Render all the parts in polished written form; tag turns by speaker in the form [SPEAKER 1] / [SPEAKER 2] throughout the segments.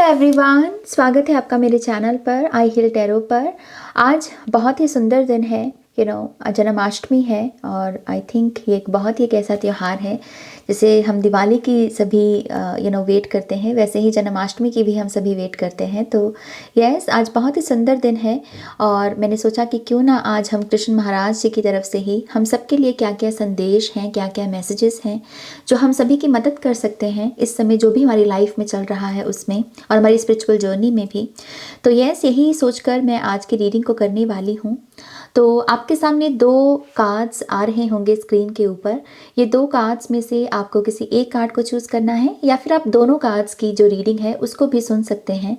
[SPEAKER 1] Everyone, स्वागत है आपका मेरे चैनल पर आई हील टैरो पर। आज बहुत ही सुंदर दिन है, जन्माष्टमी है और आई थिंक ये एक बहुत ही एक ऐसा त्यौहार है जैसे हम दिवाली की सभी वेट करते हैं, वैसे ही जन्माष्टमी की भी हम सभी वेट करते हैं। तो यस, आज बहुत ही सुंदर दिन है और मैंने सोचा कि क्यों ना आज हम कृष्ण महाराज जी की तरफ से ही हम सबके लिए क्या क्या संदेश हैं, क्या क्या मैसेजेस हैं जो हम सभी की मदद कर सकते हैं इस समय जो भी हमारी लाइफ में चल रहा है उसमें और हमारी स्पिरिचुअल जर्नी में भी। तो यस, यही सोचकर मैं आज की रीडिंग को करने वाली हूँ। तो आपके सामने दो कार्ड्स आ रहे होंगे स्क्रीन के ऊपर। ये दो कार्ड्स में से आपको किसी एक कार्ड को चूज़ करना है या फिर आप दोनों कार्ड्स की जो रीडिंग है उसको भी सुन सकते हैं।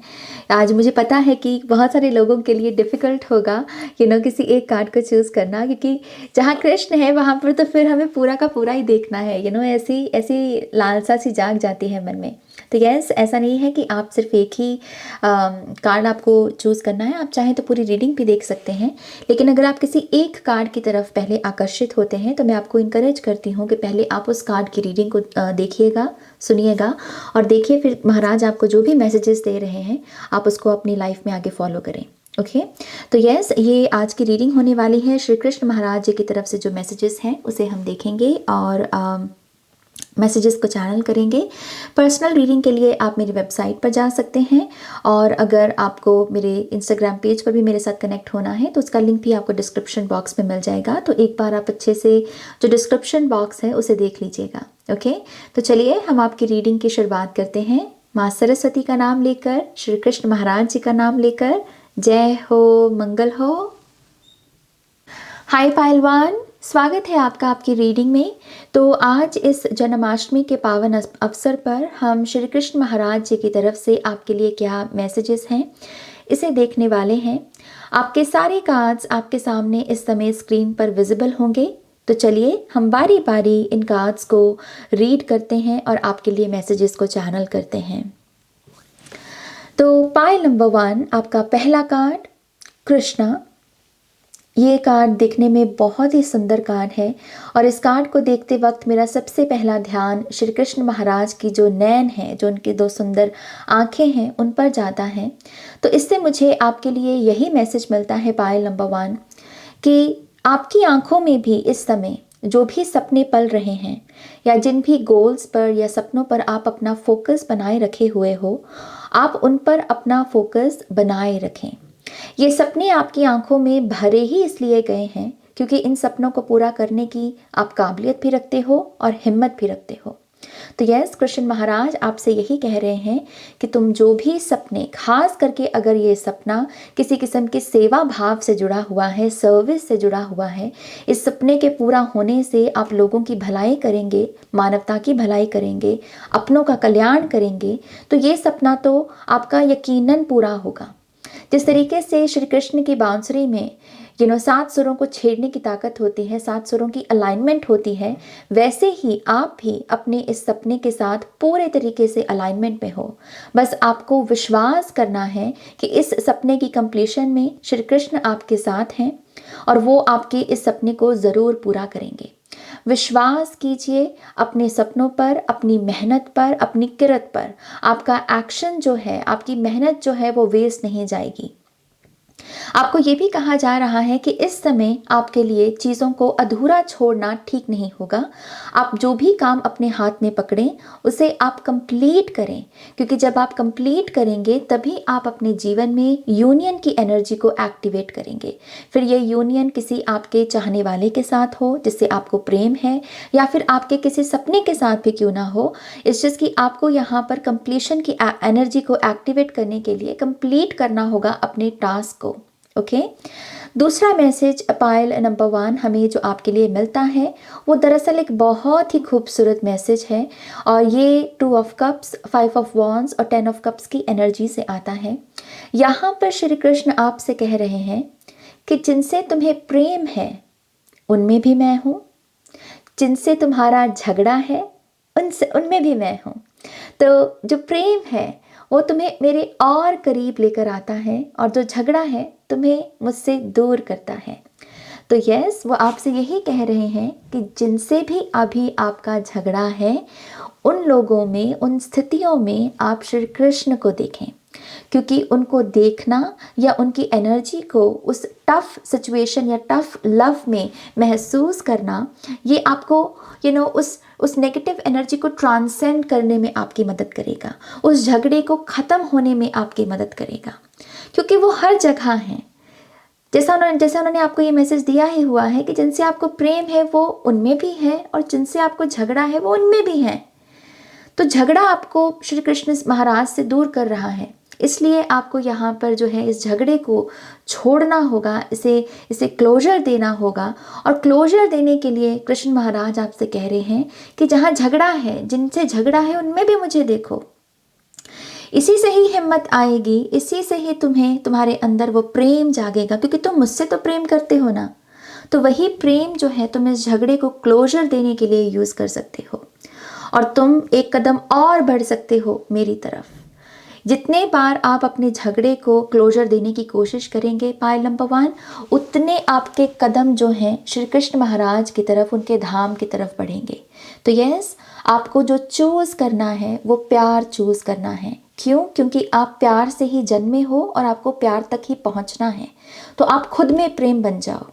[SPEAKER 1] आज मुझे पता है कि बहुत सारे लोगों के लिए डिफ़िकल्ट होगा किसी एक कार्ड को चूज़ करना, क्योंकि जहाँ कृष्ण है वहाँ पर तो फिर हमें पूरा का पूरा ही देखना है। ऐसी ऐसी लालसा सी जाग जाती है मन में। तो यस, ऐसा नहीं है कि आप सिर्फ एक ही कार्ड आपको चूज़ करना है, आप चाहें तो पूरी रीडिंग भी देख सकते हैं। लेकिन अगर आप किसी एक कार्ड की तरफ पहले आकर्षित होते हैं तो मैं आपको इनकरेज करती हूँ कि पहले आप उस कार्ड की रीडिंग को देखिएगा, सुनिएगा और देखिए फिर महाराज आपको जो भी मैसेजेस दे रहे हैं आप उसको अपनी लाइफ में आगे फॉलो करें। ओके, तो यस, ये आज की रीडिंग होने वाली है। श्री कृष्ण महाराज जी की तरफ से जो मैसेजेस हैं उसे हम देखेंगे और मैसेजेस को चैनल करेंगे। पर्सनल रीडिंग के लिए आप मेरी वेबसाइट पर जा सकते हैं और अगर आपको मेरे इंस्टाग्राम पेज पर भी मेरे साथ कनेक्ट होना है तो उसका लिंक भी आपको डिस्क्रिप्शन बॉक्स में मिल जाएगा। तो एक बार आप अच्छे से जो डिस्क्रिप्शन बॉक्स है उसे देख लीजिएगा। ओके, तो चलिए हम आपकी रीडिंग की शुरुआत करते हैं। माँ सरस्वती का नाम लेकर, श्री कृष्ण महाराज जी का नाम लेकर। जय हो, मंगल हो। हाय पहलवान, स्वागत है आपका आपकी रीडिंग में। तो आज इस जन्माष्टमी के पावन अवसर पर हम श्री कृष्ण महाराज जी की तरफ से आपके लिए क्या मैसेजेस हैं इसे देखने वाले हैं। आपके सारे कार्ड्स आपके सामने इस समय स्क्रीन पर विजिबल होंगे। तो चलिए हम बारी बारी इन कार्ड्स को रीड करते हैं और आपके लिए मैसेजेस को चैनल करते हैं। तो पाइल नंबर 1, आपका पहला कार्ड कृष्णा। ये कार्ड देखने में बहुत ही सुंदर कार्ड है और इस कार्ड को देखते वक्त मेरा सबसे पहला ध्यान श्री कृष्ण महाराज की जो नैन है, जो उनकी दो सुंदर आंखें हैं, उन पर जाता है। तो इससे मुझे आपके लिए यही मैसेज मिलता है पायल नंबर 1 कि आपकी आंखों में भी इस समय जो भी सपने पल रहे हैं या जिन भी गोल्स पर या सपनों पर आप अपना फोकस बनाए रखे हुए हो, आप उन पर अपना फोकस बनाए रखें। ये सपने आपकी आंखों में भरे ही इसलिए गए हैं क्योंकि इन सपनों को पूरा करने की आप काबिलियत भी रखते हो और हिम्मत भी रखते हो। तो यस, कृष्ण महाराज आपसे यही कह रहे हैं कि तुम जो भी सपने, खास करके अगर ये सपना किसी किस्म की सेवा भाव से जुड़ा हुआ है, सर्विस से जुड़ा हुआ है, इस सपने के पूरा होने से आप लोगों की भलाई करेंगे, मानवता की भलाई करेंगे, अपनों का कल्याण करेंगे, तो ये सपना तो आपका यकीनन पूरा होगा। जिस तरीके से श्री कृष्ण की बांसुरी में 7 सुरों को छेड़ने की ताकत होती है, 7 सुरों की अलाइनमेंट होती है, वैसे ही आप भी अपने इस सपने के साथ पूरे तरीके से अलाइनमेंट में हो। बस आपको विश्वास करना है कि इस सपने की कंप्लीशन में श्री कृष्ण आपके साथ हैं और वो आपके इस सपने को ज़रूर पूरा करेंगे। विश्वास कीजिए अपने सपनों पर, अपनी मेहनत पर, अपनी किरत पर। आपका एक्शन जो है, आपकी मेहनत जो है वो वेस्ट नहीं जाएगी। आपको ये भी कहा जा रहा है कि इस समय आपके लिए चीज़ों को अधूरा छोड़ना ठीक नहीं होगा। आप जो भी काम अपने हाथ में पकड़ें उसे आप कंप्लीट करें, क्योंकि जब आप कंप्लीट करेंगे तभी आप अपने जीवन में यूनियन की एनर्जी को एक्टिवेट करेंगे। फिर ये यूनियन किसी आपके चाहने वाले के साथ हो जिससे आपको प्रेम है, या फिर आपके किसी सपने के साथ भी क्यों ना हो। इस चीज़ की आपको यहाँ पर कंप्लीशन की एनर्जी को एक्टिवेट करने के लिए कंप्लीट करना होगा अपने टास्क को। ओके, दूसरा मैसेज पायल नंबर 1 हमें जो आपके लिए मिलता है वो दरअसल एक बहुत ही खूबसूरत मैसेज है और ये 2 ऑफ कप्स, 5 ऑफ वॉन्ड्स और 10 ऑफ कप्स की एनर्जी से आता है। यहाँ पर श्री कृष्ण आपसे कह रहे हैं कि जिनसे तुम्हें प्रेम है उनमें भी मैं हूँ, जिनसे तुम्हारा झगड़ा है उनमें भी मैं हूँ। तो जो प्रेम है वो तुम्हें मेरे और करीब लेकर आता है और जो झगड़ा है तुम्हें मुझसे दूर करता है। तो यस, वो आपसे यही कह रहे हैं कि जिनसे भी अभी आपका झगड़ा है उन लोगों में, उन स्थितियों में आप श्री कृष्ण को देखें। क्योंकि उनको देखना या उनकी एनर्जी को उस टफ सिचुएशन या टफ लव में महसूस करना, ये आपको उस नेगेटिव एनर्जी को ट्रांसेंड करने में आपकी मदद करेगा, उस झगड़े को ख़त्म होने में आपकी मदद करेगा, क्योंकि वो हर जगह हैं। जैसा उन्होंने आपको ये मैसेज दिया ही हुआ है कि जिनसे आपको प्रेम है वो उनमें भी है और जिनसे आपको झगड़ा है वो उनमें भी है। तो झगड़ा आपको श्री कृष्ण महाराज से दूर कर रहा है, इसलिए आपको यहाँ पर जो है इस झगड़े को छोड़ना होगा, इसे क्लोजर देना होगा। और क्लोजर देने के लिए कृष्ण महाराज आपसे कह रहे हैं कि जहाँ झगड़ा है, जिनसे झगड़ा है उनमें भी मुझे देखो। इसी से ही हिम्मत आएगी, इसी से ही तुम्हारे अंदर वो प्रेम जागेगा, क्योंकि तुम मुझसे तो प्रेम करते हो ना। तो वही प्रेम जो है तुम इस झगड़े को क्लोजर देने के लिए यूज़ कर सकते हो और तुम एक कदम और बढ़ सकते हो मेरी तरफ। जितने बार आप अपने झगड़े को क्लोजर देने की कोशिश करेंगे पायल नंबर 1, उतने आपके कदम जो हैं श्री कृष्ण महाराज की तरफ, उनके धाम की तरफ बढ़ेंगे। तो यस, आपको जो चूज़ करना है वो प्यार चूज़ करना है। क्यों? क्योंकि आप प्यार से ही जन्मे हो और आपको प्यार तक ही पहुंचना है। तो आप खुद में प्रेम बन जाओ।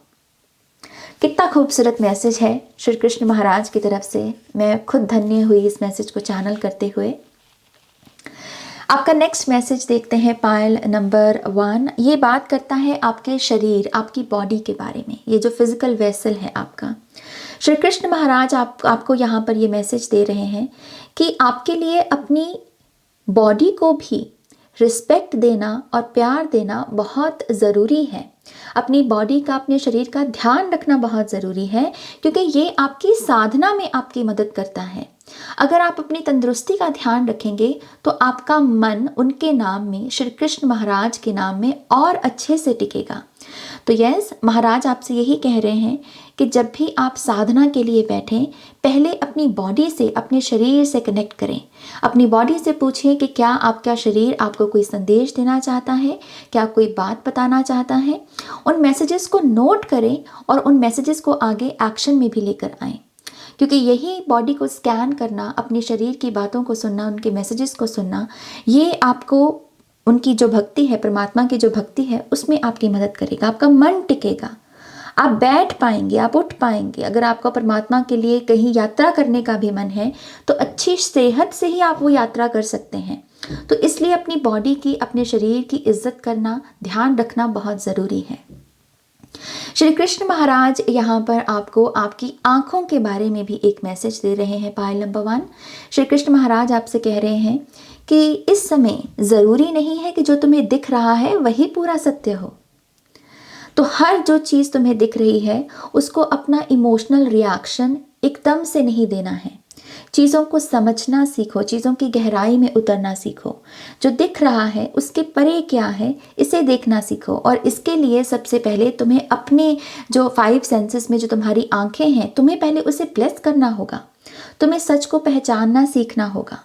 [SPEAKER 1] कितना खूबसूरत मैसेज है श्री कृष्ण महाराज की तरफ से। मैं खुद धन्य हुई इस मैसेज को चैनल करते हुए। आपका नेक्स्ट मैसेज देखते हैं पायल नंबर 1। ये बात करता है आपके शरीर, आपकी बॉडी के बारे में, ये जो फिजिकल वेसल है आपका। श्री कृष्ण महाराज आपको यहाँ पर ये मैसेज दे रहे हैं कि आपके लिए अपनी बॉडी को भी रिस्पेक्ट देना और प्यार देना बहुत ज़रूरी है। अपनी बॉडी का, अपने शरीर का ध्यान रखना बहुत ज़रूरी है, क्योंकि ये आपकी साधना में आपकी मदद करता है। अगर आप अपनी तंदुरुस्ती का ध्यान रखेंगे तो आपका मन उनके नाम में, श्री कृष्ण महाराज के नाम में और अच्छे से टिकेगा। तो यस, महाराज आपसे यही कह रहे हैं कि जब भी आप साधना के लिए बैठें, पहले अपनी बॉडी से, अपने शरीर से कनेक्ट करें। अपनी बॉडी से पूछें कि क्या आपका शरीर आपको कोई संदेश देना चाहता है, क्या कोई बात बताना चाहता है। उन मैसेजेस को नोट करें और उन मैसेजेस को आगे एक्शन में भी लेकर आएँ, क्योंकि यही बॉडी को स्कैन करना, अपने शरीर की बातों को सुनना, उनके मैसेजेस को सुनना, ये आपको उनकी जो भक्ति है, परमात्मा की जो भक्ति है, उसमें आपकी मदद करेगा। आपका मन टिकेगा, आप बैठ पाएंगे, आप उठ पाएंगे। अगर आपको परमात्मा के लिए कहीं यात्रा करने का भी मन है तो अच्छी सेहत से ही आप वो यात्रा कर सकते हैं। तो इसलिए अपनी बॉडी की, अपने शरीर की इज्जत करना, ध्यान रखना बहुत ज़रूरी है। श्री कृष्ण महाराज यहाँ पर आपको आपकी आँखों के बारे में भी एक मैसेज दे रहे हैं पायल नंबर 1। श्री कृष्ण महाराज आपसे कह रहे हैं कि इस समय ज़रूरी नहीं है कि जो तुम्हें दिख रहा है वही पूरा सत्य हो। तो हर जो चीज़ तुम्हें दिख रही है उसको अपना इमोशनल रिएक्शन एकदम से नहीं देना है। चीज़ों को समझना सीखो, चीज़ों की गहराई में उतरना सीखो। जो दिख रहा है उसके परे क्या है, इसे देखना सीखो। और इसके लिए सबसे पहले तुम्हें अपने जो 5 सेंसेस में जो तुम्हारी आंखें हैं, तुम्हें पहले उसे ब्लेस करना होगा। तुम्हें सच को पहचानना सीखना होगा।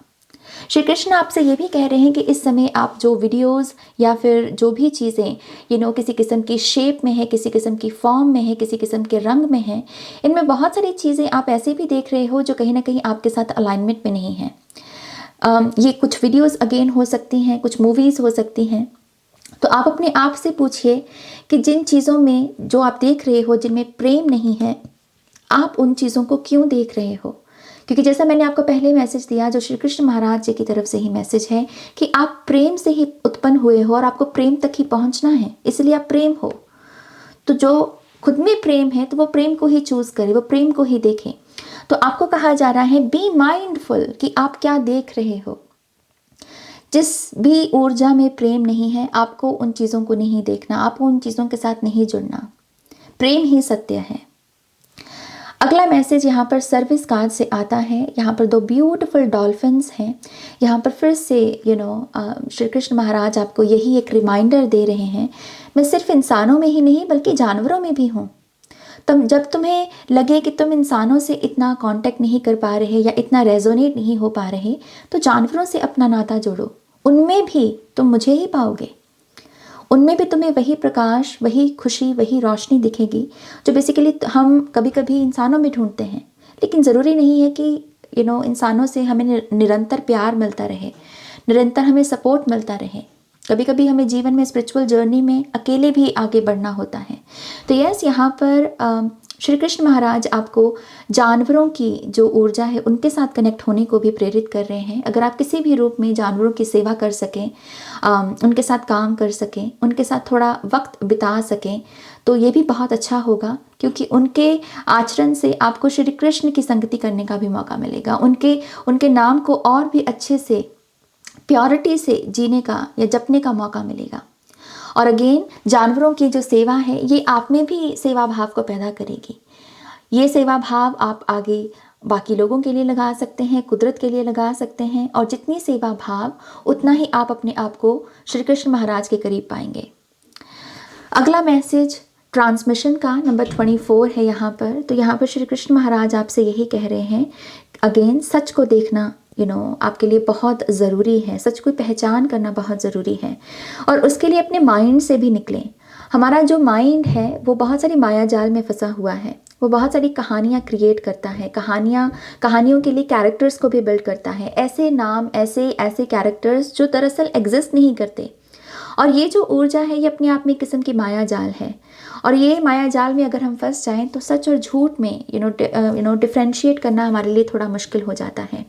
[SPEAKER 1] श्री कृष्ण आपसे ये भी कह रहे हैं कि इस समय आप जो वीडियोस या फिर जो भी चीज़ें किसी किस्म की शेप में है, किसी किस्म की फॉर्म में है, किसी किस्म के रंग में है, इनमें बहुत सारी चीज़ें आप ऐसे भी देख रहे हो जो कहीं ना कहीं आपके साथ अलाइनमेंट में नहीं है। ये कुछ वीडियोस अगेन हो सकती हैं, कुछ मूवीज़ हो सकती हैं। तो आप अपने आप से पूछिए कि जिन चीज़ों में जो आप देख रहे हो, जिनमें प्रेम नहीं है, आप उन चीज़ों को क्यों देख रहे हो। क्योंकि जैसा मैंने आपको पहले मैसेज दिया, जो श्री कृष्ण महाराज जी की तरफ से ही मैसेज है कि आप प्रेम से ही उत्पन्न हुए हो और आपको प्रेम तक ही पहुंचना है, इसलिए आप प्रेम हो। तो जो खुद में प्रेम है तो वो प्रेम को ही चूज़ करे, वो प्रेम को ही देखें। तो आपको कहा जा रहा है बी माइंडफुल कि आप क्या देख रहे हो। जिस भी ऊर्जा में प्रेम नहीं है, आपको उन चीज़ों को नहीं देखना, आपको उन चीज़ों के साथ नहीं जुड़ना। प्रेम ही सत्य है। अगला मैसेज यहाँ पर सर्विस कार्ड से आता है। यहाँ पर 2 ब्यूटीफुल डॉल्फिन्स हैं। यहाँ पर फिर से श्री कृष्ण महाराज आपको यही एक रिमाइंडर दे रहे हैं, मैं सिर्फ इंसानों में ही नहीं बल्कि जानवरों में भी हूँ। जब तुम्हें लगे कि तुम इंसानों से इतना कांटेक्ट नहीं कर पा रहे या इतना रेजोनेट नहीं हो पा रहे, तो जानवरों से अपना नाता जोड़ो। उनमें भी तुम मुझे ही पाओगे। उनमें भी तुम्हें वही प्रकाश, वही खुशी, वही रोशनी दिखेगी जो बेसिकली हम कभी कभी इंसानों में ढूंढते हैं। लेकिन ज़रूरी नहीं है कि इंसानों से हमें निरंतर प्यार मिलता रहे, निरंतर हमें सपोर्ट मिलता रहे। कभी कभी हमें जीवन में स्पिरिचुअल जर्नी में अकेले भी आगे बढ़ना होता है। तो यस, यहाँ पर श्री कृष्ण महाराज आपको जानवरों की जो ऊर्जा है उनके साथ कनेक्ट होने को भी प्रेरित कर रहे हैं। अगर आप किसी भी रूप में जानवरों की सेवा कर सकें, उनके साथ काम कर सकें, उनके साथ थोड़ा वक्त बिता सकें, तो ये भी बहुत अच्छा होगा, क्योंकि उनके आचरण से आपको श्री कृष्ण की संगति करने का भी मौका मिलेगा। उनके नाम को और भी अच्छे से प्योरिटी से जीने का या जपने का मौका मिलेगा। और अगेन, जानवरों की जो सेवा है ये आप में भी सेवा भाव को पैदा करेगी। ये सेवा भाव आप आगे बाकी लोगों के लिए लगा सकते हैं, कुदरत के लिए लगा सकते हैं, और जितनी सेवा भाव उतना ही आप अपने आप को श्री कृष्ण महाराज के करीब पाएंगे। अगला मैसेज ट्रांसमिशन का नंबर 24 है यहाँ पर। तो यहाँ पर श्री कृष्ण महाराज आपसे यही कह रहे हैं, अगेन सच को देखना आपके लिए बहुत ज़रूरी है। सच को पहचान करना बहुत ज़रूरी है, और उसके लिए अपने माइंड से भी निकलें। हमारा जो माइंड है वो बहुत सारी माया जाल में फंसा हुआ है। वो बहुत सारी कहानियाँ क्रिएट करता है, कहानियों के लिए कैरेक्टर्स को भी बिल्ड करता है। ऐसे नाम, ऐसे कैरेक्टर्स जो दरअसल एग्जिस्ट नहीं करते। और ये जो ऊर्जा है ये अपने आप में एक किस्म की माया जाल है, और ये माया जाल में अगर हम फंस जाएं तो सच और झूठ में डिफ्रेंशिएट करना हमारे लिए थोड़ा मुश्किल हो जाता है।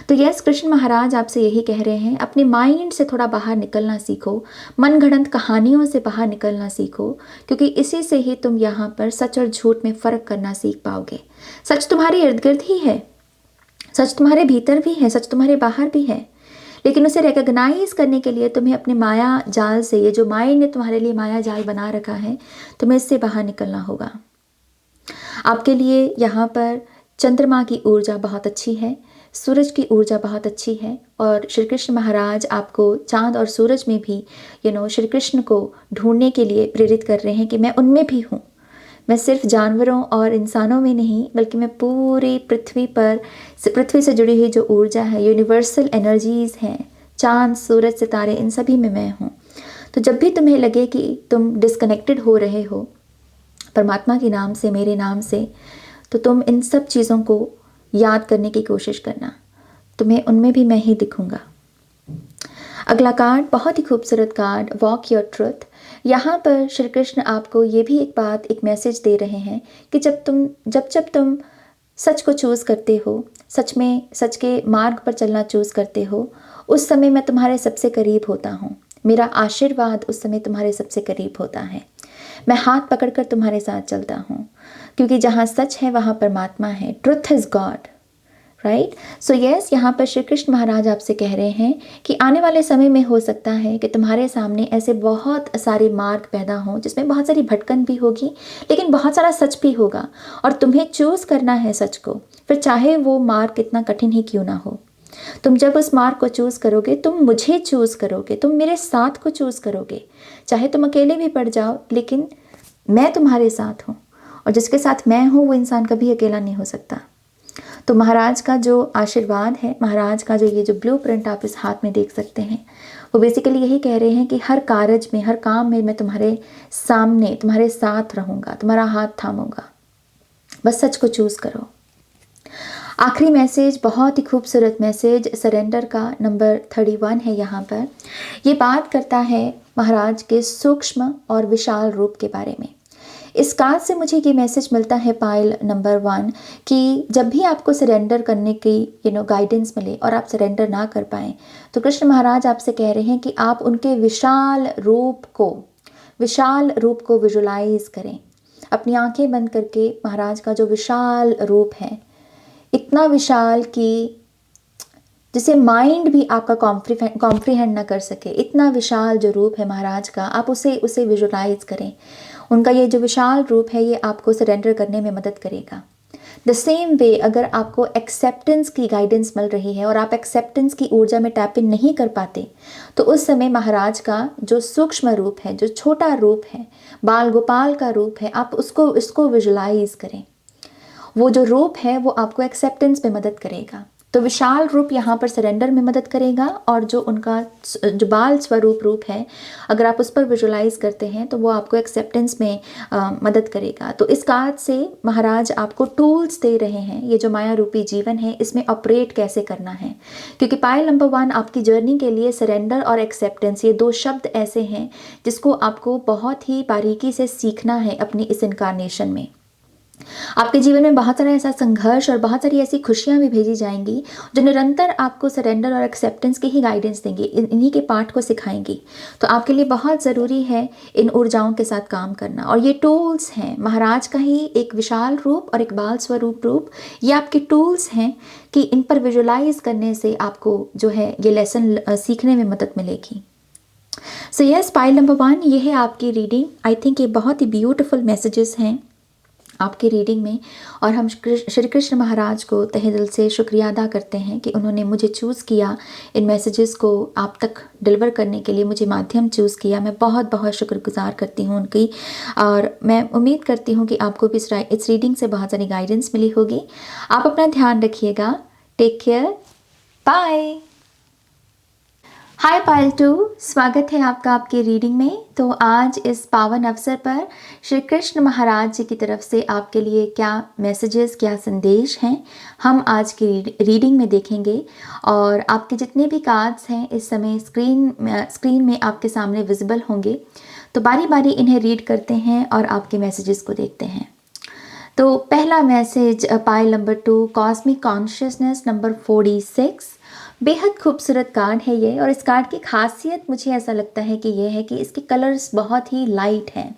[SPEAKER 1] तो यस, कृष्ण महाराज आपसे यही कह रहे हैं, अपने माइंड से थोड़ा बाहर निकलना सीखो, मन गढ़ंत कहानियों से बाहर निकलना सीखो, क्योंकि इसी से ही तुम यहाँ पर सच और झूठ में फ़र्क करना सीख पाओगे। सच तुम्हारे इर्द गिर्द ही है, सच तुम्हारे भीतर भी है, सच तुम्हारे बाहर भी है, लेकिन उसे रिकॉग्नाइज करने के लिए तुम्हें अपने माया जाल से, ये जो माइंड ने तुम्हारे लिए माया जाल बना रखा है, तुम्हें इससे बाहर निकलना होगा। आपके लिए यहाँ पर चंद्रमा की ऊर्जा बहुत अच्छी है, सूरज की ऊर्जा बहुत अच्छी है, और श्री कृष्ण महाराज आपको चांद और सूरज में भी श्री कृष्ण को ढूंढने के लिए प्रेरित कर रहे हैं कि मैं उनमें भी हूँ। मैं सिर्फ जानवरों और इंसानों में नहीं, बल्कि मैं पूरी पृथ्वी से जुड़ी हुई जो ऊर्जा है, यूनिवर्सल एनर्जीज़ हैं, चांद, सूरज, सितारे, इन सभी में मैं हूँ। तो जब भी तुम्हें लगे कि तुम डिस्कनेक्टेड हो रहे हो परमात्मा के नाम से, मेरे नाम से, तो तुम इन सब चीज़ों को याद करने की कोशिश करना, तुम्हें उनमें भी मैं ही दिखूंगा। अगला कार्ड, बहुत ही खूबसूरत कार्ड, वॉक योर ट्रुथ। यहाँ पर श्री कृष्ण आपको ये भी एक मैसेज दे रहे हैं कि जब तुम सच को चूज़ करते हो, सच के मार्ग पर चलना चूज़ करते हो, उस समय मैं तुम्हारे सबसे करीब होता हूँ। मेरा आशीर्वाद उस समय तुम्हारे सबसे करीब होता है। मैं हाथ पकड़कर तुम्हारे साथ चलता हूँ, क्योंकि जहाँ सच है वहाँ परमात्मा है। Truth is God, right. So yes, यहाँ पर श्री कृष्ण महाराज आपसे कह रहे हैं कि आने वाले समय में हो सकता है कि तुम्हारे सामने ऐसे बहुत सारे मार्ग पैदा हों जिसमें बहुत सारी भटकन भी होगी, लेकिन बहुत सारा सच भी होगा, और तुम्हें चूज़ करना है सच को, फिर चाहे वो मार्ग कितना कठिन ही क्यों ना हो। तुम जब उस मार्ग को चूज़ करोगे, तुम मुझे चूज़ करोगे, तुम मेरे साथ को चूज़ करोगे। चाहे तुम अकेले भी पड़ जाओ, लेकिन मैं तुम्हारे साथ हूँ, और जिसके साथ मैं हूँ वो इंसान कभी अकेला नहीं हो सकता। तो महाराज का जो आशीर्वाद है, महाराज का जो ये जो ब्लूप्रिंट आप इस हाथ में देख सकते हैं, वो बेसिकली यही कह रहे हैं कि हर कार्य में, हर काम में मैं तुम्हारे सामने, तुम्हारे साथ रहूँगा, तुम्हारा हाथ थामूंगा। बस सच को चूज़ करो। आखिरी मैसेज, बहुत ही खूबसूरत मैसेज, सरेंडर का नंबर 31 है। यहाँ पर ये बात करता है महाराज के सूक्ष्म और विशाल रूप के बारे में। इस कार्ड से मुझे ये मैसेज मिलता है, पाइल नंबर 1, कि जब भी आपको सरेंडर करने की गाइडेंस मिले और आप सरेंडर ना कर पाएँ, तो कृष्ण महाराज आपसे कह रहे हैं कि आप उनके विशाल रूप को विजुलाइज करें। अपनी आंखें बंद करके महाराज का जो विशाल रूप है, इतना विशाल कि जिसे माइंड भी आपका कॉम्प्रीहेंड ना कर सके, इतना विशाल जो रूप है महाराज का, आप उसे विजुलाइज करें। उनका ये जो विशाल रूप है ये आपको सरेंडर करने में मदद करेगा। द सेम वे, अगर आपको एक्सेप्टेंस की गाइडेंस मिल रही है और आप एक्सेप्टेंस की ऊर्जा में टैप इन नहीं कर पाते, तो उस समय महाराज का जो सूक्ष्म रूप है, जो छोटा रूप है, बाल गोपाल का रूप है, आप इसको विजुलाइज करें। वो जो रूप है वो आपको एक्सेप्टेंस में मदद करेगा। तो विशाल रूप यहाँ पर सरेंडर में मदद करेगा, और जो उनका जो बाल स्वरूप रूप है, अगर आप उस पर विजुलाइज करते हैं तो वो आपको एक्सेप्टेंस में मदद करेगा। तो इस कार्ड से महाराज आपको टूल्स दे रहे हैं, ये जो माया रूपी जीवन है इसमें ऑपरेट कैसे करना है। क्योंकि पायल नंबर 1 आपकी जर्नी के लिए सरेंडर और एक्सेप्टेंस, ये 2 शब्द ऐसे हैं जिसको आपको बहुत ही बारीकी से सीखना है अपनी इस इनकारनेशन में। आपके जीवन में बहुत सारा ऐसा संघर्ष और बहुत सारी ऐसी खुशियां भी भेजी जाएंगी जो निरंतर आपको सरेंडर और एक्सेप्टेंस की ही गाइडेंस देंगी, इन्हीं के पाठ को सिखाएंगी। तो आपके लिए बहुत ज़रूरी है इन ऊर्जाओं के साथ काम करना। और ये टूल्स हैं महाराज का ही एक विशाल रूप और एक बाल स्वरूप रूप, ये आपके टूल्स हैं कि इन पर विजुलाइज करने से आपको जो है ये लेसन सीखने में मदद मिलेगी। सो यस, पाइल नंबर 1 ये है आपकी रीडिंग। आई थिंक ये बहुत ही ब्यूटीफुल मैसेजेस हैं आपकी रीडिंग में, और हम श्री कृष्ण महाराज को तहे दिल से शुक्रिया अदा करते हैं कि उन्होंने मुझे चूज़ किया, इन मैसेजेस को आप तक डिलीवर करने के लिए मुझे माध्यम चूज़ किया। मैं बहुत बहुत शुक्रगुजार करती हूँ उनकी, और मैं उम्मीद करती हूँ कि आपको भी इस रीडिंग से बहुत सारी गाइडेंस मिली होगी। आप अपना ध्यान रखिएगा। Take care, bye. Hi Payal 2, स्वागत है आपका आपकी रीडिंग में। तो आज इस पावन अवसर पर श्री कृष्ण महाराज जी की तरफ से आपके लिए क्या मैसेजेस, क्या संदेश हैं, हम आज की रीडिंग में देखेंगे। और आपके जितने भी कार्ड्स हैं इस समय स्क्रीन में आपके सामने विजिबल होंगे। तो बारी बारी इन्हें रीड करते हैं और आपके मैसेजेस को देखते हैं। तो पहला message pile number 2, cosmic consciousness number 46। बेहद खूबसूरत कार्ड है ये, और इस कार्ड की खासियत मुझे ऐसा लगता है कि ये है कि इसके कलर्स बहुत ही लाइट हैं,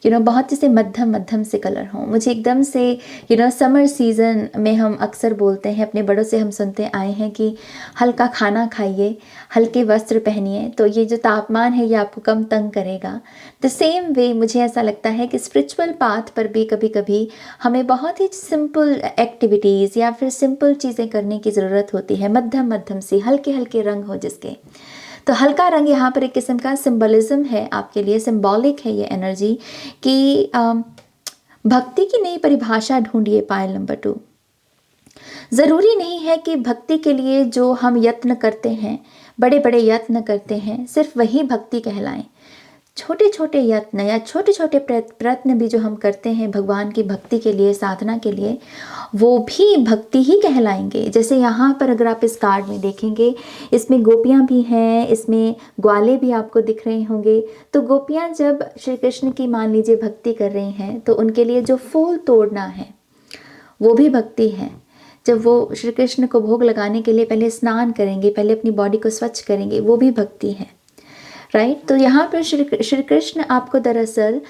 [SPEAKER 1] बहुत जैसे मध्यम मध्यम से कलर हों। मुझे एकदम से समर सीज़न में हम अक्सर बोलते हैं, अपने बड़ों से हम सुनते आए हैं कि हल्का खाना खाइए, हल्के वस्त्र पहनिए, तो ये जो तापमान है ये आपको कम तंग करेगा। द सेम वे मुझे ऐसा लगता है कि स्पिरिचुअल पाथ पर भी कभी कभी हमें बहुत ही सिंपल एक्टिविटीज़ या फिर सिंपल चीज़ें करने की ज़रूरत होती है, मध्यम मध्यम सी, हल्के हल्के रंग हो जिसके। तो हल्का रंग यहाँ पर एक किस्म का सिंबलिज्म है आपके लिए, सिंबॉलिक है ये एनर्जी कि भक्ति की नई परिभाषा ढूंढिए पायल नंबर 2। ज़रूरी नहीं है कि भक्ति के लिए जो हम यत्न करते हैं, बड़े बड़े यत्न करते हैं, सिर्फ वही भक्ति कहलाएं। छोटे छोटे यत्न या छोटे छोटे प्रयत्न भी जो हम करते हैं भगवान की भक्ति के लिए, साधना के लिए, वो भी भक्ति ही कहलाएंगे। जैसे यहाँ पर अगर आप इस कार्ड में देखेंगे, इसमें गोपियाँ भी हैं, इसमें ग्वाले भी आपको दिख रहे होंगे। तो गोपियाँ जब श्री कृष्ण की मान लीजिए भक्ति कर रही हैं, तो उनके लिए जो फूल तोड़ना है वो भी भक्ति है। जब वो श्री कृष्ण को भोग लगाने के लिए पहले स्नान करेंगे, पहले अपनी बॉडी को स्वच्छ करेंगे, वो भी भक्ति है, राइट। तो यहाँ पर श्री कृष्ण आपको दरअसल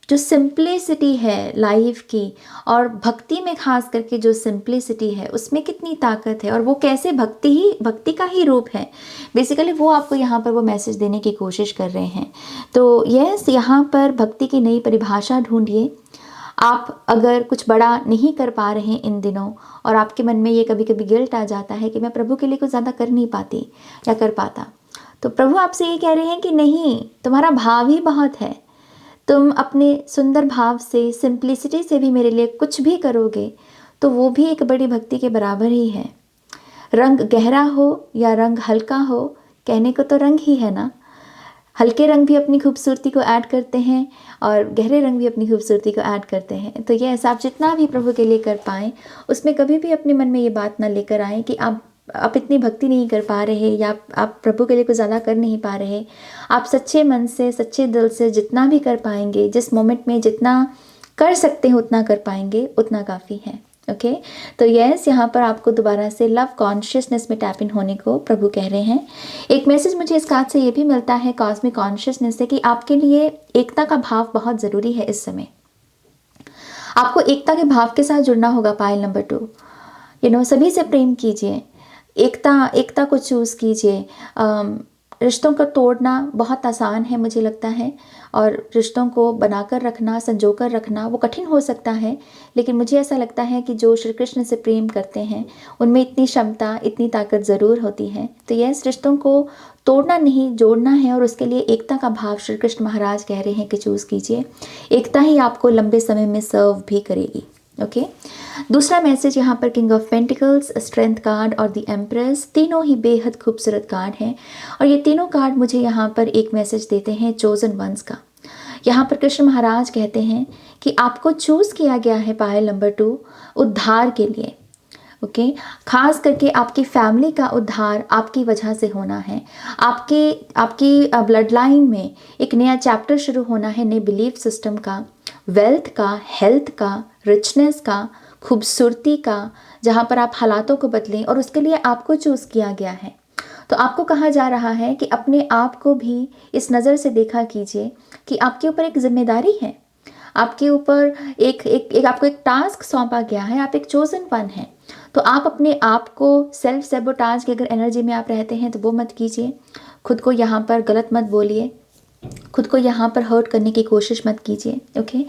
[SPEAKER 1] जो सिंप्लिसिटी है लाइफ की, और भक्ति में खास करके जो सिंप्लिसिटी है उसमें कितनी ताकत है, और वो कैसे भक्ति का ही रूप है, बेसिकली वो आपको यहाँ पर वो मैसेज देने की कोशिश कर रहे हैं। तो यस, यहाँ पर भक्ति की नई परिभाषा ढूंढिए। आप अगर कुछ बड़ा नहीं कर पा रहे हैं इन दिनों, और आपके मन में ये कभी कभी गिल्ट आ जाता है कि मैं प्रभु के लिए कुछ ज़्यादा कर नहीं पाती या कर पाता, तो प्रभु आपसे ये कह रहे हैं कि नहीं, तुम्हारा भाव ही बहुत है। तुम अपने सुंदर भाव से, सिंप्लिसिटी से भी मेरे लिए कुछ भी करोगे तो वो भी एक बड़ी भक्ति के बराबर ही है। रंग गहरा हो या रंग हल्का हो, कहने को तो रंग ही है ना। हल्के रंग भी अपनी खूबसूरती को ऐड करते हैं और गहरे रंग भी अपनी खूबसूरती को ऐड करते हैं। तो ये ऐसा आप जितना भी प्रभु के लिए कर पाएँ, उसमें कभी भी अपने मन में ये बात ना लेकर आएँ कि आप इतनी भक्ति नहीं कर पा रहे, या आप प्रभु के लिए कुछ ज़्यादा कर नहीं पा रहे। आप सच्चे मन से, सच्चे दिल से जितना भी कर पाएंगे, जिस मोमेंट में जितना कर सकते हैं उतना कर पाएंगे, उतना काफ़ी है। ओके, तो यस, यहाँ पर आपको दोबारा से लव कॉन्शियसनेस में टैप इन होने को प्रभु कह रहे हैं। एक मैसेज मुझे इस कार्ड से ये भी मिलता है कॉस्मिक कॉन्शियसनेस से कि आपके लिए एकता का भाव बहुत ज़रूरी है इस समय। आपको एकता के भाव के साथ जुड़ना होगा पायल नंबर 2। सभी से प्रेम कीजिए, एकता को चूज़ कीजिए। रिश्तों को तोड़ना बहुत आसान है मुझे लगता है, और रिश्तों को बनाकर रखना, संजोकर रखना वो कठिन हो सकता है। लेकिन मुझे ऐसा लगता है कि जो श्री कृष्ण से प्रेम करते हैं उनमें इतनी क्षमता, इतनी ताकत ज़रूर होती है। तो यस, रिश्तों को तोड़ना नहीं, जोड़ना है, और उसके लिए एकता का भाव श्री कृष्ण महाराज कह रहे हैं कि चूज़ कीजिए। एकता ही आपको लंबे समय में सर्व भी करेगी। ओके, दूसरा मैसेज यहाँ पर king of pentacles, strength card और द एम्प्रेस, तीनों ही बेहद खूबसूरत कार्ड हैं और ये तीनों कार्ड मुझे यहाँ पर एक मैसेज देते हैं चोजन वंस का। यहाँ पर कृष्ण महाराज कहते हैं कि आपको चूज़ किया गया है पायल नंबर 2 उद्धार के लिए। ओके, खास करके आपकी फैमिली का उद्धार आपकी वजह से होना है। आपकी ब्लड लाइन में एक नया चैप्टर शुरू होना है, नए बिलीफ सिस्टम का, वेल्थ का, हेल्थ का, रिचनेस का, खूबसूरती का, जहाँ पर आप हालातों को बदलें और उसके लिए आपको चूज़ किया गया है। तो आपको कहा जा रहा है कि अपने आप को भी इस नज़र से देखा कीजिए कि आपके ऊपर एक जिम्मेदारी है, आपके ऊपर आपको एक टास्क सौंपा गया है, आप एक चोजन वन हैं। तो आप अपने आप को सेल्फ सेबोटाज की अगर एनर्जी में आप रहते हैं तो वो मत कीजिए, खुद को यहाँ पर गलत मत बोलिए, खुद को यहाँ पर हर्ट करने की कोशिश मत कीजिए। ओके,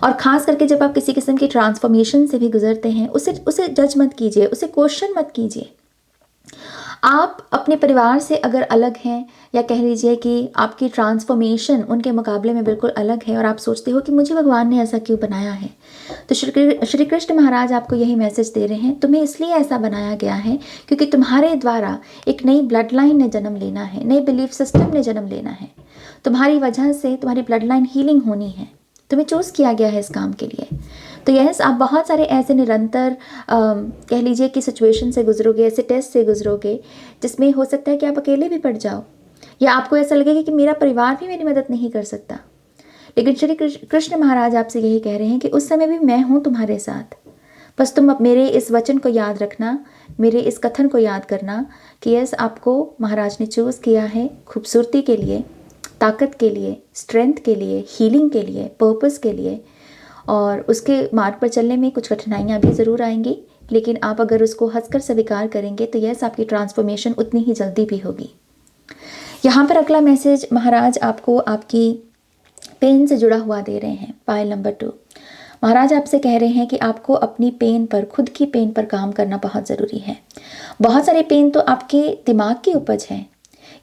[SPEAKER 1] और ख़ास करके जब आप किसी किस्म की ट्रांसफॉर्मेशन से भी गुजरते हैं उसे जज मत कीजिए, उसे क्वेश्चन मत कीजिए। आप अपने परिवार से अगर अलग हैं या कह लीजिए कि आपकी ट्रांसफॉर्मेशन उनके मुकाबले में बिल्कुल अलग है और आप सोचते हो कि मुझे भगवान ने ऐसा क्यों बनाया है, तो श्री कृष्ण महाराज आपको यही मैसेज दे रहे हैं, तुम्हें इसलिए ऐसा बनाया गया है क्योंकि तुम्हारे द्वारा एक नई ब्लड लाइन ने जन्म लेना है, नए बिलीफ सिस्टम ने जन्म लेना है। तुम्हारी वजह से तुम्हारी ब्लड लाइन हीलिंग होनी है, तुम्हें चूज़ किया गया है इस काम के लिए। तो यस, आप बहुत सारे ऐसे निरंतर कह लीजिए कि सिचुएशन से गुजरोगे, ऐसे टेस्ट से गुजरोगे जिसमें हो सकता है कि आप अकेले भी पड़ जाओ या आपको ऐसा लगेगा कि मेरा परिवार भी मेरी मदद नहीं कर सकता। लेकिन श्री कृष्ण महाराज आपसे यही कह रहे हैं कि उस समय भी मैं हूँ तुम्हारे साथ। बस तुम अब मेरे इस वचन को याद रखना, मेरे इस कथन को याद करना कि यस, आपको महाराज ने चूज़ किया है खूबसूरती के लिए, ताकत के लिए, स्ट्रेंथ के लिए, हीलिंग के लिए, पर्पस के लिए। और उसके मार्ग पर चलने में कुछ कठिनाइयाँ भी ज़रूर आएंगी, लेकिन आप अगर उसको हंसकर स्वीकार करेंगे तो यस, आपकी ट्रांसफॉर्मेशन उतनी ही जल्दी भी होगी। यहाँ पर अगला मैसेज महाराज आपको आपकी पेन से जुड़ा हुआ दे रहे हैं, पायल नंबर 2। महाराज आपसे कह रहे हैं कि आपको अपनी पेन पर, खुद की पेन पर काम करना बहुत ज़रूरी है। बहुत सारे पेन तो आपके दिमाग की उपज है।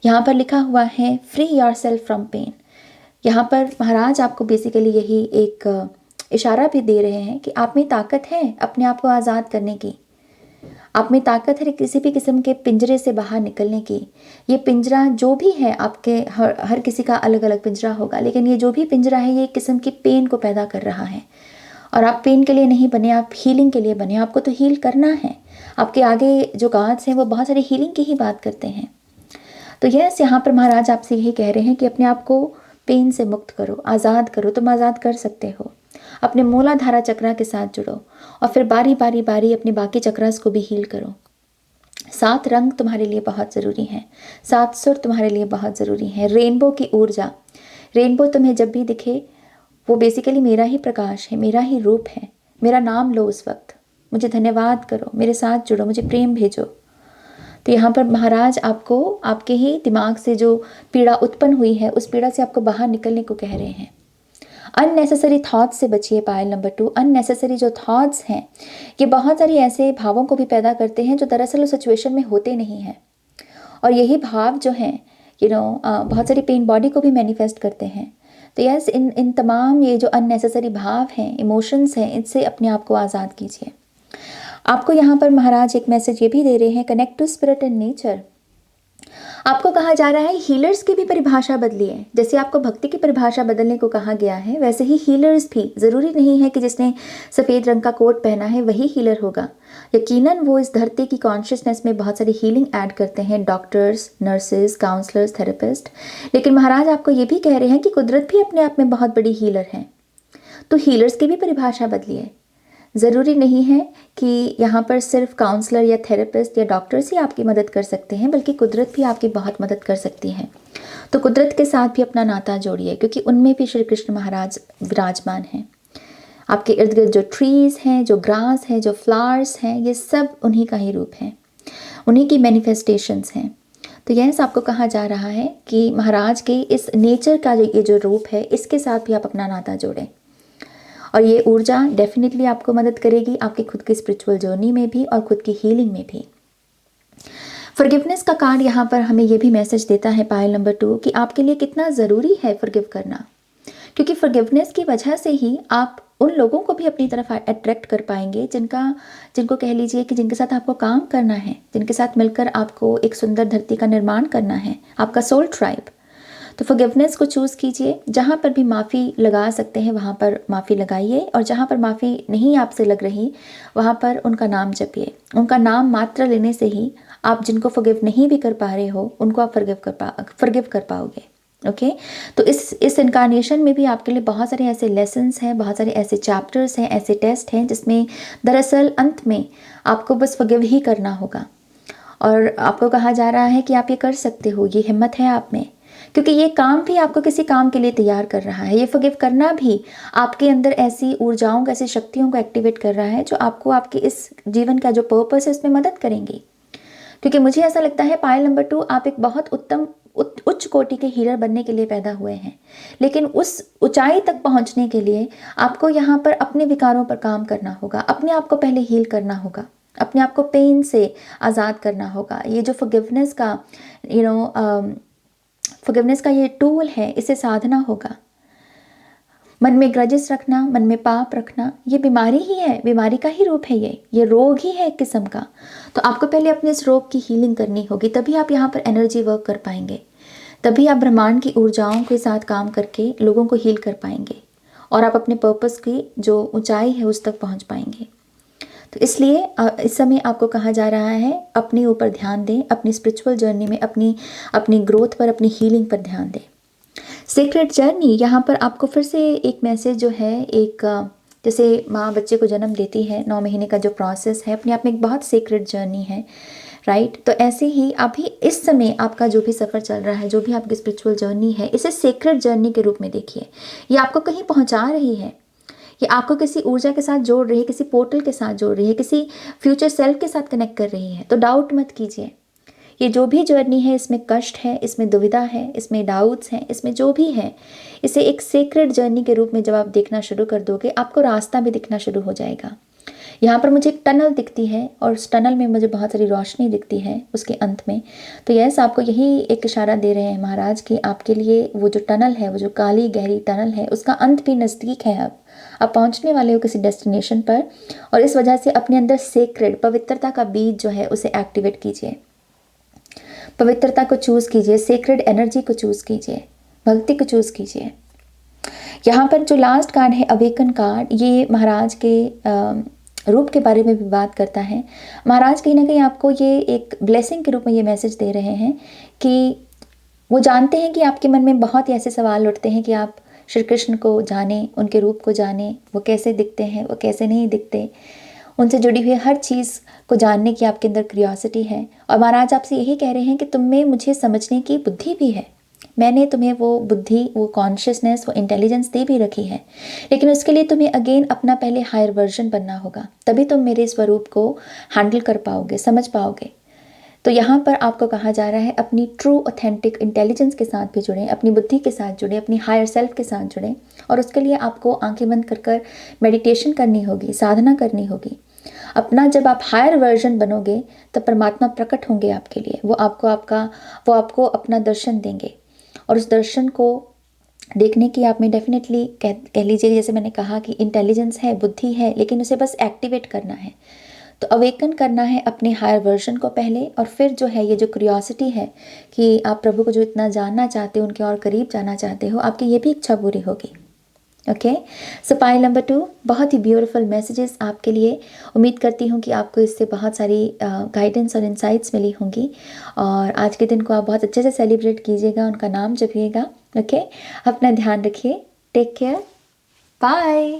[SPEAKER 1] यहाँ पर लिखा हुआ है free yourself from pain. यहाँ पर महाराज आपको बेसिकली यही एक इशारा भी दे रहे हैं कि आप में ताकत है अपने आप को आज़ाद करने की, आप में ताकत है किसी भी किस्म के पिंजरे से बाहर निकलने की। ये पिंजरा जो भी है आपके, हर किसी का अलग अलग पिंजरा होगा, लेकिन ये जो भी पिंजरा है ये एक किस्म की पेन को पैदा कर रहा है। और आप पेन के लिए नहीं बने, आप हीलिंग के लिए बने। आपको तो हील करना है। आपके आगे जो गाड्स हैं वो बहुत सारी हीलिंग की ही बात करते हैं। तो यस, यहाँ पर महाराज आपसे यही कह रहे हैं कि अपने आप को पेन से मुक्त करो, आज़ाद करो। तुम आज़ाद कर सकते हो। अपने मूलाधारा चक्रा के साथ जुड़ो और फिर बारी बारी अपने बाकी चक्रास को भी हील करो। 7 रंग तुम्हारे लिए बहुत ज़रूरी हैं, 7 सुर तुम्हारे लिए बहुत ज़रूरी हैं। रेनबो की ऊर्जा, रेनबो तुम्हें जब भी दिखे वो बेसिकली मेरा ही प्रकाश है, मेरा ही रूप है। मेरा नाम लो उस वक्त, मुझे धन्यवाद करो, मेरे साथ जुड़ो, मुझे प्रेम भेजो। तो यहाँ पर महाराज आपको आपके ही दिमाग से जो पीड़ा उत्पन्न हुई है उस पीड़ा से आपको बाहर निकलने को कह रहे हैं। अननेसेसरी थॉट्स से बचिए, पायल नंबर 2। अननेसेसरी जो थॉट्स हैं ये बहुत सारी ऐसे भावों को भी पैदा करते हैं जो दरअसल उस सिचुएशन में होते नहीं हैं। और यही भाव जो हैं बहुत सारी पेन बॉडी को भी मैनिफेस्ट करते हैं। तो यस, इन तमाम ये जो अननेसेसरी भाव हैं, इमोशंस हैं, इनसे अपने आप को आज़ाद कीजिए। आपको यहाँ पर महाराज एक मैसेज ये भी दे रहे हैं, connect to spirit and nature. आपको कहा जा रहा है हीलर्स की भी परिभाषा बदलिए। जैसे आपको भक्ति की परिभाषा बदलने को कहा गया है, वैसे ही हीलर्स भी, ज़रूरी नहीं है कि जिसने सफ़ेद रंग का कोट पहना है वही हीलर होगा। यकीनन वो इस धरती की कॉन्शियसनेस में बहुत सारी हीलिंग ऐड करते हैं, डॉक्टर्स, नर्सेज, काउंसलर्स, थेरेपिस्ट। लेकिन महाराज आपको ये भी कह रहे हैं कि कुदरत भी अपने आप में बहुत बड़ी हीलर है। तो हीलर्स की भी परिभाषा बदलिए। ज़रूरी नहीं है कि यहाँ पर सिर्फ काउंसलर या थेरेपिस्ट या डॉक्टर्स ही आपकी मदद कर सकते हैं, बल्कि कुदरत भी आपकी बहुत मदद कर सकती है। तो कुदरत के साथ भी अपना नाता जोड़िए, क्योंकि उनमें भी श्री कृष्ण महाराज विराजमान हैं। आपके इर्द गिर्द जो ट्रीज़ हैं, जो ग्रास हैं, जो फ्लावर्स हैं, ये सब उन्हीं का ही रूप है, उन्हीं की मैनिफेस्टेशंस हैं। तो यह आपको कहा जा रहा है कि महाराज के इस नेचर का ये जो रूप है, इसके साथ भी आप अपना नाता जोड़ें। और ये ऊर्जा डेफिनेटली आपको मदद करेगी आपकी खुद की स्पिरिचुअल जर्नी में भी और खुद की हीलिंग में भी। फॉरगिवनेस का कार्ड यहाँ पर हमें ये भी मैसेज देता है, पायल नंबर 2, कि आपके लिए कितना ज़रूरी है फॉरगिव करना, क्योंकि फॉरगिवनेस की वजह से ही आप उन लोगों को भी अपनी तरफ अट्रैक्ट कर पाएंगे जिनको कह लीजिए कि जिनके साथ आपको काम करना है, जिनके साथ मिलकर आपको एक सुंदर धरती का निर्माण करना है, आपका सोल ट्राइब। तो फॉरगिवनेस को चूज़ कीजिए। जहाँ पर भी माफ़ी लगा सकते हैं वहाँ पर माफ़ी लगाइए, और जहाँ पर माफ़ी नहीं आपसे लग रही वहाँ पर उनका नाम जपिए। उनका नाम मात्र लेने से ही आप जिनको फॉरगिव नहीं भी कर पा रहे हो उनको आप फॉरगिव कर पाओगे। ओके तो इस इनकारनेशन में भी आपके लिए बहुत सारे ऐसे लेसन्स हैं, बहुत सारे ऐसे चैप्टर्स हैं, ऐसे टेस्ट हैं जिसमें दरअसल अंत में आपको बस फॉरगिव ही करना होगा। और आपको कहा जा रहा है कि आप ये कर सकते हो, ये हिम्मत है आप में, क्योंकि ये काम भी आपको किसी काम के लिए तैयार कर रहा है। ये फॉरगिव करना भी आपके अंदर ऐसी ऊर्जाओं को, ऐसी शक्तियों को एक्टिवेट कर रहा है जो आपको आपके इस जीवन का जो पर्पस है उसमें मदद करेंगी। क्योंकि मुझे ऐसा लगता है पायल नंबर 2 आप एक बहुत उत्तम उच्च कोटि के हीलर बनने के लिए पैदा हुए हैं, लेकिन उस ऊंचाई तक पहुंचने के लिए आपको यहाँ पर अपने विकारों पर काम करना होगा, अपने आप को पहले हील करना होगा, अपने आप को पेन से आज़ाद करना होगा। ये जो फॉरगिवनेस का फॉरगिवनेस का ये टूल है, इसे साधना होगा। मन में ग्रजेस रखना, मन में पाप रखना, ये बीमारी ही है, बीमारी का ही रूप है, ये रोग ही है एक किस्म का। तो आपको पहले अपने इस रोग की हीलिंग करनी होगी, तभी आप यहाँ पर एनर्जी वर्क कर पाएंगे, तभी आप ब्रह्मांड की ऊर्जाओं के साथ काम करके लोगों को हील कर पाएंगे और आप अपने पर्पस की जो ऊंचाई है उस तक पहुँच पाएंगे। तो इसलिए इस समय आपको कहा जा रहा है अपने ऊपर ध्यान दें, अपनी स्पिरिचुअल जर्नी में अपनी ग्रोथ पर, अपनी हीलिंग पर ध्यान दें। सीक्रेट जर्नी, यहाँ पर आपको फिर से एक मैसेज जो है, एक जैसे माँ बच्चे को जन्म देती है, 9 महीने का जो प्रोसेस है अपने आप में एक बहुत सीक्रेट जर्नी है, राइट। तो ऐसे ही अभी इस समय आपका जो भी सफ़र चल रहा है, जो भी आपकी स्पिरिचुअल जर्नी है, इसे सीक्रेट जर्नी के रूप में देखिए। ये आपको कहीं पहुँचा रही है, ये आपको किसी ऊर्जा के साथ जोड़ रही है, किसी पोर्टल के साथ जोड़ रही है, किसी फ्यूचर सेल्फ के साथ कनेक्ट कर रही है। तो डाउट मत कीजिए, ये जो भी जर्नी है इसमें कष्ट है, इसमें दुविधा है, इसमें डाउट्स हैं, इसमें जो भी है, इसे एक सीक्रेट जर्नी के रूप में जब आप देखना शुरू कर दोगे आपको रास्ता भी दिखना शुरू हो जाएगा। यहाँ पर मुझे एक टनल दिखती है और उस टनल में मुझे बहुत सारी रोशनी दिखती है उसके अंत में। तो यस, आपको यही एक इशारा दे रहे हैं महाराज कि आपके लिए वो जो टनल है, वो जो काली गहरी टनल है, उसका अंत भी नज़दीक है। अब आप पहुँचने वाले हो किसी डेस्टिनेशन पर, और इस वजह से अपने अंदर सेक्रेड पवित्रता का बीज जो है उसे एक्टिवेट कीजिए, पवित्रता को चूज़ कीजिए, सेक्रेड एनर्जी को चूज़ कीजिए, भक्ति को चूज़ कीजिए। यहाँ पर जो लास्ट कार्ड है अवेकन कार्ड, ये महाराज के रूप के बारे में भी बात करता है। महाराज कहीं ना कहीं आपको ये एक ब्लेसिंग के रूप में ये मैसेज दे रहे हैं कि वो जानते हैं कि आपके मन में बहुत ही ऐसे सवाल उठते हैं कि आप श्री कृष्ण को जानें, उनके रूप को जानें, वो कैसे दिखते हैं, वो कैसे नहीं दिखते, उनसे जुड़ी हुई हर चीज़ को जानने की आपके अंदर क्यूरियोसिटी है। और महाराज आपसे यही कह रहे हैं कि तुम में मुझे समझने की बुद्धि भी है, मैंने तुम्हें वो बुद्धि, वो कॉन्शियसनेस, वो इंटेलिजेंस दे भी रखी है, लेकिन उसके लिए तुम्हें अगेन अपना पहले हायर वर्जन बनना होगा, तभी तुम मेरे स्वरूप को हैंडल कर पाओगे, समझ पाओगे। तो यहाँ पर आपको कहा जा रहा है अपनी ट्रू ऑथेंटिक इंटेलिजेंस के साथ भी जुड़ें, अपनी बुद्धि के साथ जुड़ें, अपनी हायर सेल्फ के साथ जुड़ें, और उसके लिए आपको आंखें बंद कर मेडिटेशन करनी होगी, साधना करनी होगी। अपना जब आप हायर वर्जन बनोगे तब परमात्मा प्रकट होंगे आपके लिए, वो आपको अपना दर्शन देंगे, और उस दर्शन को देखने की आप में डेफिनेटली कह लीजिए, जैसे मैंने कहा कि इंटेलिजेंस है, बुद्धि है, लेकिन उसे बस एक्टिवेट करना है। तो अवेकन करना है अपने हायर वर्जन को पहले, और फिर जो है ये जो क्यूरियोसिटी है कि आप प्रभु को जो इतना जानना चाहते हो, उनके और करीब जाना चाहते हो, आपकी ये भी इच्छा पूरी होगी। ओके, सो पाइल नंबर 2, बहुत ही ब्यूटीफुल मैसेजेस आपके लिए। उम्मीद करती हूँ कि आपको इससे बहुत सारी गाइडेंस और इंसाइट्स मिली होंगी, और आज के दिन को आप बहुत अच्छे से सेलिब्रेट कीजिएगा, उनका नाम जपिएगा। ओके, अपना ध्यान रखिए, टेक केयर, बाय।